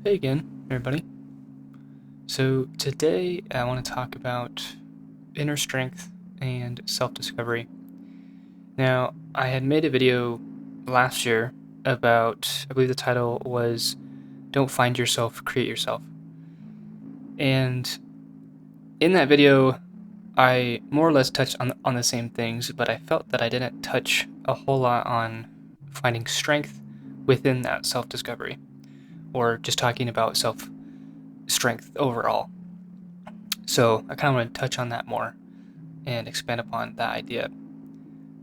Hey again, everybody. So today I want to talk about inner strength and self-discovery. Now, I had made a video last year about, I believe the title was Don't Find Yourself, Create Yourself. And in that video, I more or less touched on the same things, but I felt that I didn't touch a whole lot on finding strength within that self-discovery, or just talking about self-strength overall. So I kind of want to touch on that more and expand upon that idea.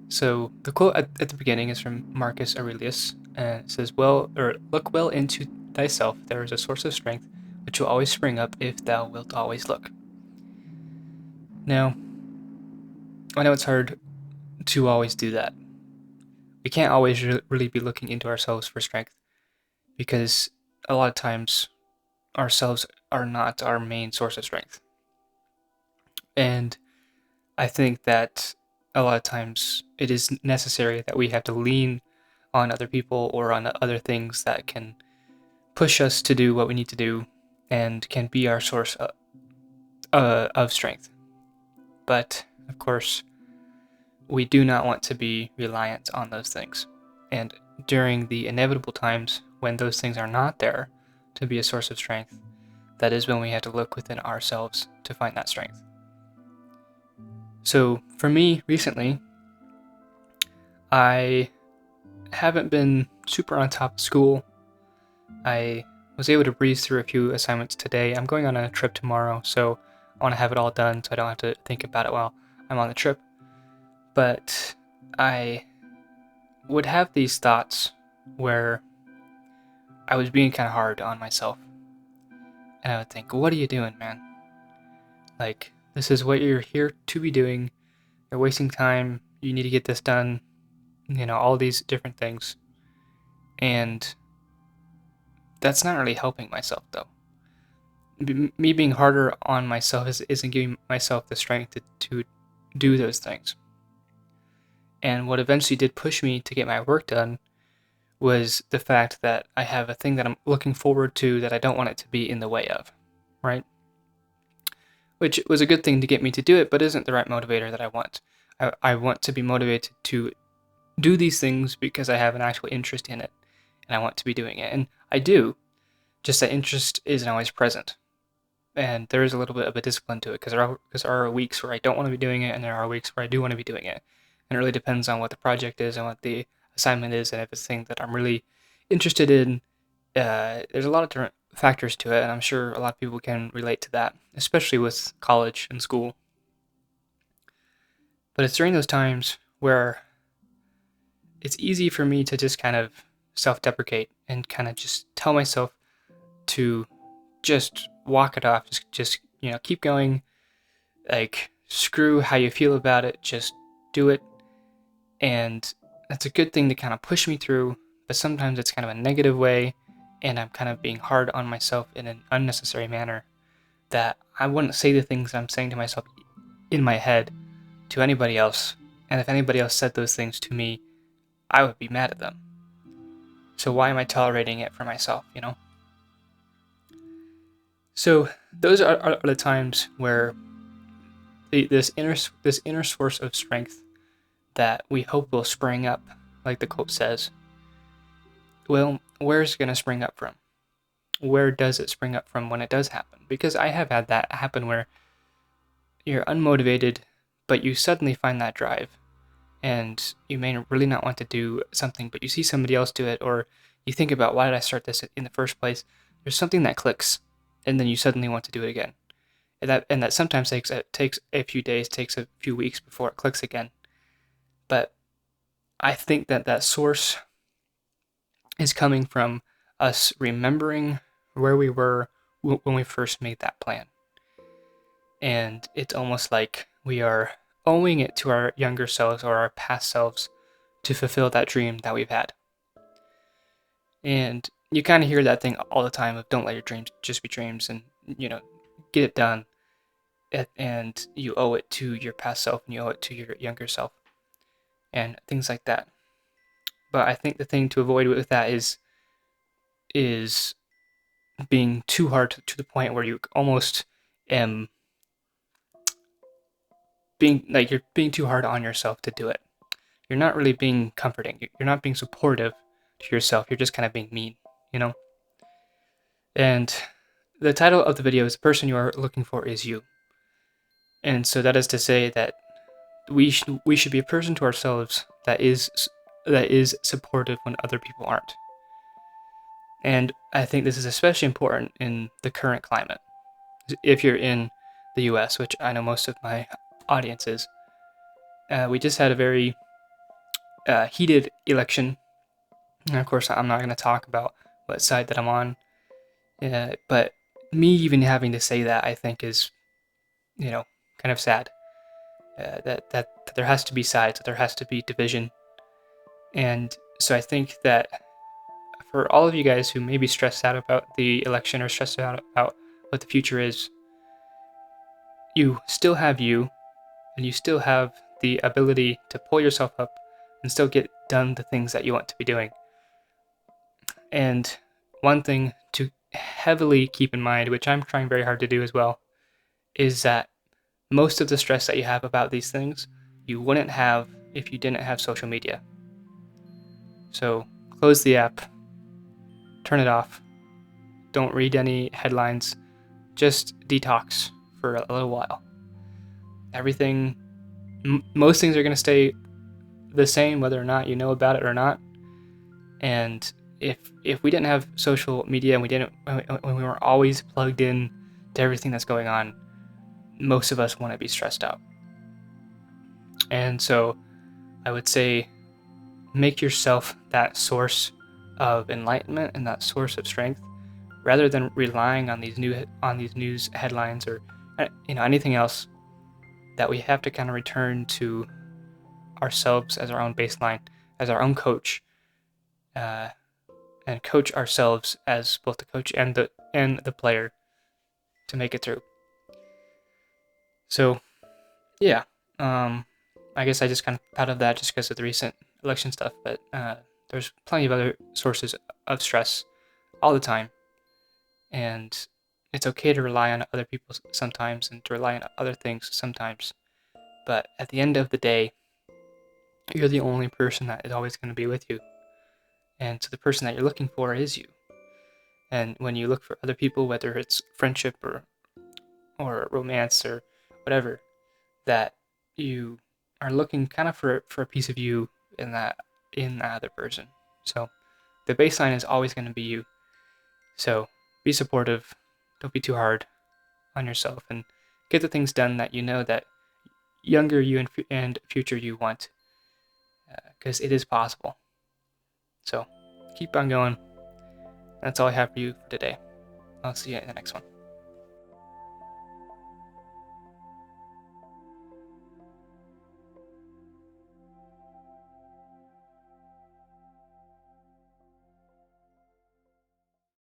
So the quote at the beginning is from Marcus Aurelius, and it says, "Well, or look well into thyself. There is a source of strength which will always spring up if thou wilt always look." Now, I know it's hard to always do that. We can't always really be looking into ourselves for strength because a lot of times ourselves are not our main source of strength. And I think that a lot of times it is necessary that we have to lean on other people or on other things that can push us to do what we need to do and can be our source of strength. But of course, we do not want to be reliant on those things. And during the inevitable times when those things are not there to be a source of strength, that is when we have to look within ourselves to find that strength. So for me recently, I haven't been super on top of school. I was able to breeze through a few assignments today. I'm going on a trip tomorrow, so I want to have it all done so I don't have to think about it while I'm on the trip. But I would have these thoughts where I was being kind of hard on myself. And I would think, what are you doing, man? Like, this is what you're here to be doing. You're wasting time. You need to get this done. All these different things. And that's not really helping myself, though. Me being harder on myself isn't giving myself the strength to do those things. And what eventually did push me to get my work done was the fact that I have a thing that I'm looking forward to that I don't want it to be in the way of, right? Which was a good thing to get me to do it, but isn't the right motivator that I want. I want to be motivated to do these things because I have an actual interest in it and I want to be doing it. And I do, just that interest isn't always present. And there is a little bit of a discipline to it because there are weeks where I don't want to be doing it and there are weeks where I do want to be doing it. And it really depends on what the project is and what the assignment is and if it's a thing that I'm really interested in. There's a lot of different factors to it, and I'm sure a lot of people can relate to that, especially with college and school. But it's during those times where it's easy for me to just kind of self-deprecate and kind of just tell myself to just walk it off, just keep going, like screw how you feel about it, just do it. And that's a good thing to kind of push me through, but sometimes it's kind of a negative way and I'm kind of being hard on myself in an unnecessary manner that I wouldn't say the things I'm saying to myself in my head to anybody else. And if anybody else said those things to me, I would be mad at them. So why am I tolerating it for myself? So those are the times where this inner source of strength that we hope will spring up, like the quote says. Well, where's it going to spring up from? Where does it spring up from when it does happen? Because I have had that happen where you're unmotivated, but you suddenly find that drive, and you may really not want to do something, but you see somebody else do it, or you think about why did I start this in the first place? There's something that clicks, and then you suddenly want to do it again. And that sometimes takes a few days, takes a few weeks before it clicks again. But I think that source is coming from us remembering where we were when we first made that plan. And it's almost like we are owing it to our younger selves or our past selves to fulfill that dream that we've had. And you kind of hear that thing all the time of don't let your dreams just be dreams and, get it done. And you owe it to your past self and you owe it to your younger self and things like that. But I think the thing to avoid with that is being too hard to the point where you almost being like you're being too hard on yourself to do it. You're not really being comforting. You're not being supportive to yourself. You're just kind of being mean, you know? And the title of the video is "The Person You Are Looking For Is You." And so that is to say that we should be a person to ourselves that is supportive when other people aren't. And I think this is especially important in the current climate. If you're in the US, which I know most of my audience is, we just had a very heated election. And of course, I'm not going to talk about what side that I'm on, but me even having to say that, I think, is, kind of sad. That there has to be sides, that there has to be division. And so I think that for all of you guys who may be stressed out about the election or stressed out about what the future is, you still have you, and you still have the ability to pull yourself up and still get done the things that you want to be doing. And one thing to heavily keep in mind, which I'm trying very hard to do as well, is that most of the stress that you have about these things, you wouldn't have if you didn't have social media. So close the app, turn it off, don't read any headlines, just detox for a little while. Most things are going to stay the same whether or not you know about it or not. And if we didn't have social media and when we were always plugged in to everything that's going on, most of us wouldn't be stressed out. And so I would say make yourself that source of enlightenment and that source of strength, rather than relying on these news headlines or anything else. That we have to kind of return to ourselves as our own baseline, as our own coach, and coach ourselves as both the coach and the player to make it through. So, yeah, I guess I just kind of out of that just because of the recent election stuff, but there's plenty of other sources of stress all the time, and it's okay to rely on other people sometimes and to rely on other things sometimes, but at the end of the day, you're the only person that is always going to be with you, and so the person that you're looking for is you. And when you look for other people, whether it's friendship or romance or whatever, that you are looking kind of for a piece of you in that other person. So the baseline is always going to be you. So be supportive. Don't be too hard on yourself, and get the things done that you know that younger you and future you want, because it is possible. So keep on going. That's all I have for you for today. I'll see you in the next one.